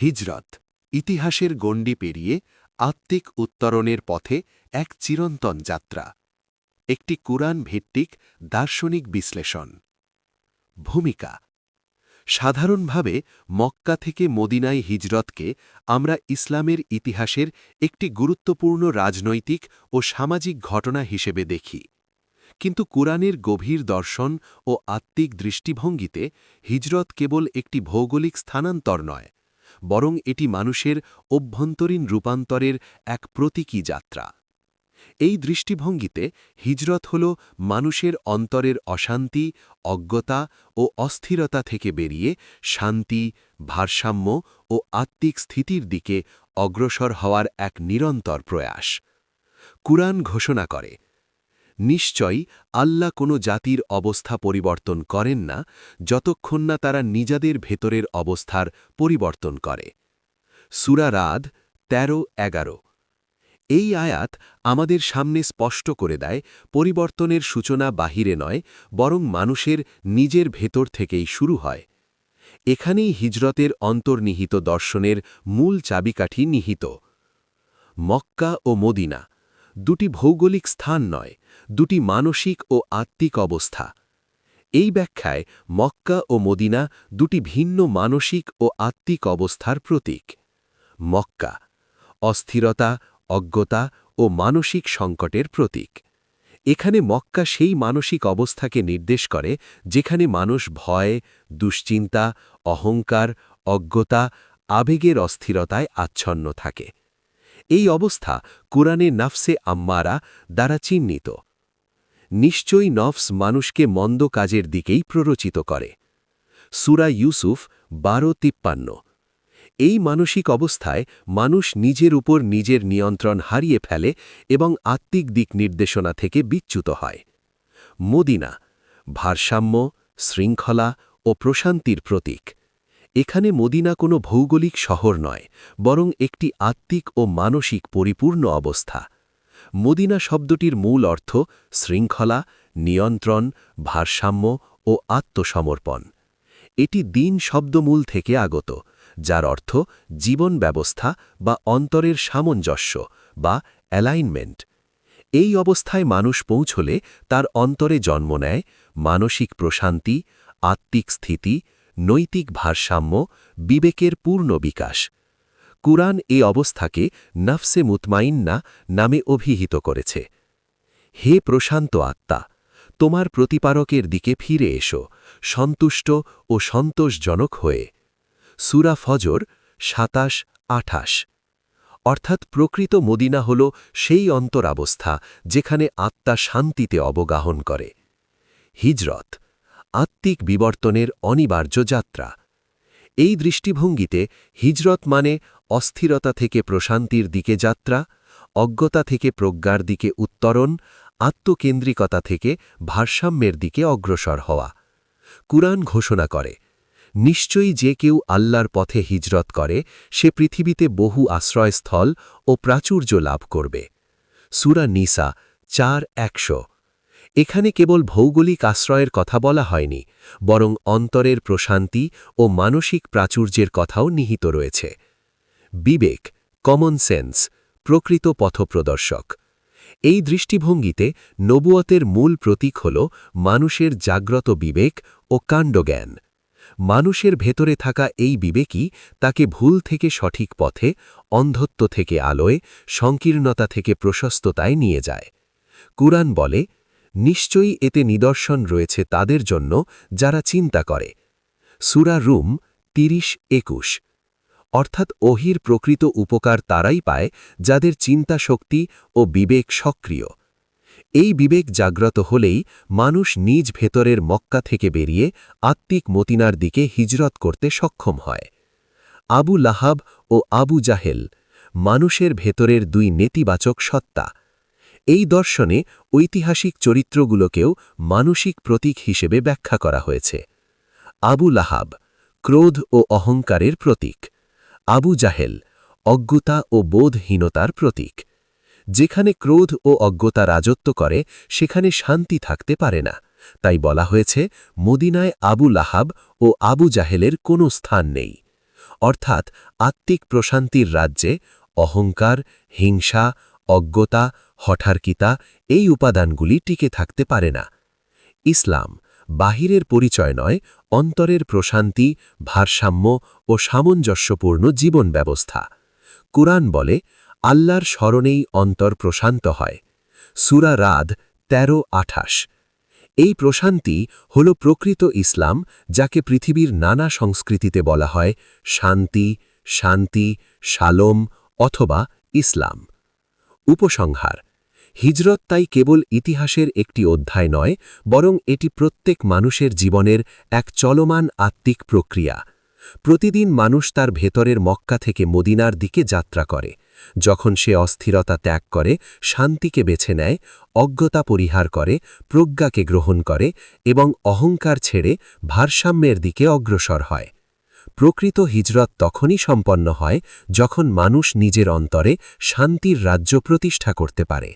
হিজরত ইতিহাসের গণ্ডি পেরিয়ে আত্মিক উত্তরণের পথে এক চিরন্তন যাত্রা। একটি কুরআন ভিত্তিক দার্শনিক বিশ্লেষণ। ভূমিকা। সাধারণভাবে মক্কা থেকে মদিনায় হিজরতকে আমরা ইসলামের ইতিহাসের একটি গুরুত্বপূর্ণ রাজনৈতিক ও সামাজিক ঘটনা হিসেবে দেখি। কিন্তু কুরআনের গভীর দর্শন ও আত্মিক দৃষ্টিভঙ্গিতে হিজরত কেবল একটি ভৌগোলিক স্থানান্তর নয়, বরং এটি মানুষের অভ্যন্তরীণ রূপান্তরের এক প্রতীকী যাত্রা। এই দৃষ্টিভঙ্গিতে হিজরত হল মানুষের অন্তরের অশান্তি, অজ্ঞতা ও অস্থিরতা থেকে বেরিয়ে শান্তি, ভারসাম্য ও আত্মিক স্থিতির দিকে অগ্রসর হওয়ার এক নিরন্তর প্রয়াস। কুরআন ঘোষণা করে, নিশ্চয়ই আল্লাহ কোনো জাতির অবস্থা পরিবর্তন করেন না যতক্ষণ না তারা নিজেদের ভেতরের অবস্থার পরিবর্তন করে। সূরা রাদ ১৩-১১। এই আয়াত আমাদের সামনে স্পষ্ট করে দেয়, পরিবর্তনের সূচনা বাহিরে নয়, বরং মানুষের নিজের ভেতর থেকেই শুরু হয়। এখানেই হিজরতের অন্তর্নিহিত দর্শনের মূল চাবিকাঠি নিহিত। মক্কা ও মদিনা দুটি ভৌগোলিক স্থান নয়, দুটি মানসিক ও আত্মিক অবস্থা। এই ব্যাখ্যায় মক্কা ও মদিনা দুটি ভিন্ন মানসিক ও আত্মিক অবস্থার প্রতীক। মক্কা অস্থিরতা, অজ্ঞতা ও মানসিক সংকটের প্রতীক। এখানে মক্কা সেই মানসিক অবস্থাকে নির্দেশ করে যেখানে মানুষ ভয়, দুশ্চিন্তা, অহংকার, অজ্ঞতা, আবেগের অস্থিরতায় আচ্ছন্ন থাকে। এই অবস্থা কুরআনে নফসে আম্মারা দ্বারা চিহ্নিত। নিশ্চয়ই নফস মানুষকে মন্দ কাজের দিকেই প্ররোচিত করে। সূরা ইউসুফ ১২-৫৩। এই মানসিক অবস্থায় মানুষ নিজের উপর নিজের নিয়ন্ত্রণ হারিয়ে ফেলে এবং আত্মিক দিক নির্দেশনা থেকে বিচ্যুত হয়। মদিনা ভারসাম্য, শৃঙ্খলা ও প্রশান্তির প্রতীক। এখানে মদিনা কোনো ভৌগোলিক শহর নয়, বরং একটি আত্মিক ও মানসিক পরিপূর্ণ অবস্থা। মদিনা শব্দটির মূল অর্থ শৃঙ্খলা, নিয়ন্ত্রণ, ভারসাম্য ও আত্মসমর্পণ। এটি দিন শব্দমূল থেকে আগত, যার অর্থ জীবন ব্যবস্থা বা অন্তরের সামঞ্জস্য বা অ্যালাইনমেন্ট। এই অবস্থায় মানুষ পৌঁছলে তার অন্তরে জন্ম নেয় মানসিক প্রশান্তি, আত্মিক স্থিতি, নৈতিক ভারসাম্য, বিবেকের পূর্ণ বিকাশ। কুরআন এই অবস্থাকে নফসে মুতমাইন্না নামে অভিহিত করেছে। হে প্রশান্ত আত্মা, তোমার প্রতিপারকের দিকে ফিরে এসো, সন্তুষ্ট ও সন্তোষজনক হয়ে। সূরা ফজর ২৭-২৮। অর্থাৎ প্রকৃত মদিনা হল সেই অন্তরাবস্থা যেখানে আত্মা শান্তিতে অবগাহন করে। হিজরত আত্মিক বিবর্তনের অনিবার্য যাত্রা। এই দৃষ্টিভঙ্গিতে হিজরত মানে অস্থিরতা থেকে প্রশান্তির দিকে যাত্রা, অজ্ঞতা থেকে প্রজ্ঞার দিকে উত্তরণ, আত্মকেন্দ্রিকতা থেকে ভারসাম্যের দিকে অগ্রসর হওয়া। কুরআন ঘোষণা করে, নিশ্চয়ই যে কেউ আল্লাহর পথে হিজরত করে সে পৃথিবীতে বহু আশ্রয়স্থল ও প্রাচুর্য লাভ করবে। সূরা নিসা ৪-১০০। এখানে কেবল ভৌগোলিক আশ্রয়ের কথা বলা হয়নি, বরং অন্তরের প্রশান্তি ও মানসিক প্রাচুর্যের কথাও নিহিত রয়েছে। বিবেক, কমন সেন্স, প্রকৃত পথপ্রদর্শক। এই দৃষ্টিভঙ্গিতে নবুয়তের মূল প্রতীক হল মানুষের জাগ্রত বিবেক ও কাণ্ডজ্ঞান। মানুষের ভেতরে থাকা এই বিবেকই তাকে ভুল থেকে সঠিক পথে, অন্ধত্ব থেকে আলোয়, সংকীর্ণতা থেকে প্রশস্ততায় নিয়ে যায়। কুরআন বলে, নিশ্চয়ই এতে নিদর্শন রয়েছে তাদের জন্য যারা চিন্তা করে। সূরা রুম ৩০-২১। অর্থাৎ ওহীর প্রকৃত উপকার তারাই পায় যাদের চিন্তা শক্তি ও বিবেক সক্রিয়। এই বিবেক জাগ্রত হলেই মানুষ নিজ ভেতরের মক্কা থেকে বেরিয়ে আত্মিক মদিনার দিকে হিজরত করতে সক্ষম হয়। আবু লাহাব ও আবু জাহেল মানুষের ভেতরের দুই নেতিবাচক সত্তা। এই দর্শনে ঐতিহাসিক চরিত্রগুলোকেও মানসিক প্রতীক হিসেবে ব্যাখ্যা করা হয়েছে। আবু লাহাব ক্রোধ ও অহংকারের প্রতীক। আবু জাহেল অজ্ঞতা ও বোধহীনতার প্রতীক। যেখানে ক্রোধ ও অজ্ঞতা রাজত্ব করে সেখানে শান্তি থাকতে পারে না। তাই বলা হয়েছে, মদিনায় আবু লাহাব ও আবু জাহেলের কোনো স্থান নেই। অর্থাৎ আত্মিক প্রশান্তির রাজ্যে অহংকার, হিংসা, অজ্ঞতা, হঠার্কিতা এই উপাদানগুলি টিকে থাকতে পারে না। ইসলাম বাহিরের পরিচয় নয়, অন্তরের প্রশান্তি, ভারসাম্য ও সামঞ্জস্যপূর্ণ জীবন ব্যবস্থা। কুরআন বলে, আল্লাহর স্মরণেই অন্তর প্রশান্ত হয়। সূরা রাদ ১৩-২৮। এই প্রশান্তি হল প্রকৃত ইসলাম, যাকে পৃথিবীর নানা সংস্কৃতিতে বলা হয় শান্তি, শান্তি, শালোম অথবা ইসলাম। উপসংহার: হিজরত তাই কেবল ইতিহাসের একটি অধ্যায় নয়, বরং এটি প্রত্যেক মানুষের জীবনের এক চলমান আত্মিক প্রক্রিয়া। প্রতিদিন মানুষ তার ভেতরের মক্কা থেকে মদিনার দিকে যাত্রা করে। যখন সে অস্থিরতা ত্যাগ করে, শান্তিকে বেছে নেয়, অজ্ঞতা পরিহার করে, প্রজ্ঞাকে গ্রহণ করে এবং অহংকার ছেড়ে ভারসাম্যের দিকে অগ্রসর হয়। প্রকৃত হিজরত তখনই সম্পন্ন হয় যখন মানুষ নিজের অন্তরে শান্তির রাজ্য প্রতিষ্ঠা করতে পারে।